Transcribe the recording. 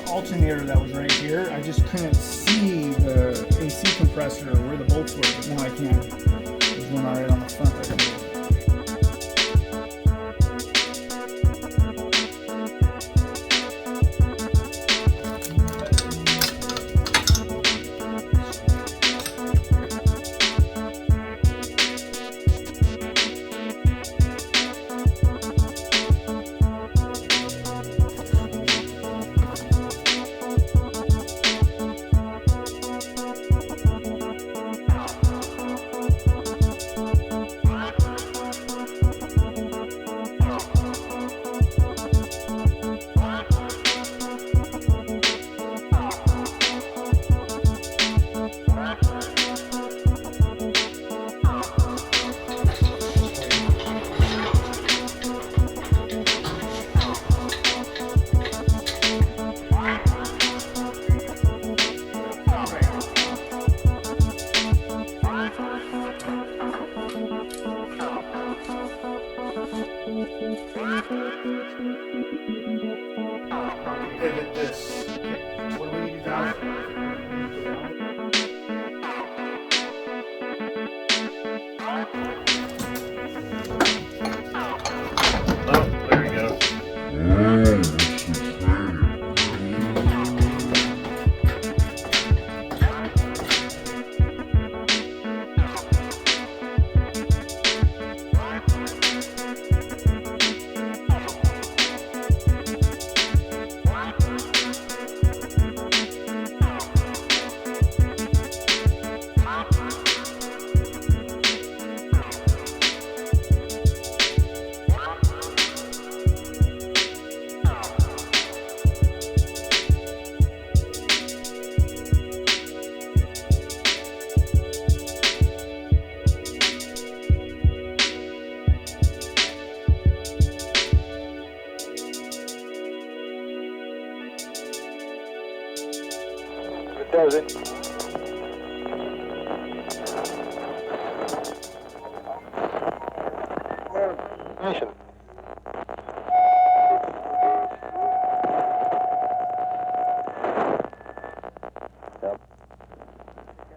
alternator that was right here. I just couldn't see the AC compressor or where the bolts were, but now I can. There's one right on the front right here. Pivot this. What do we need to Oh, there we go. It doesn't.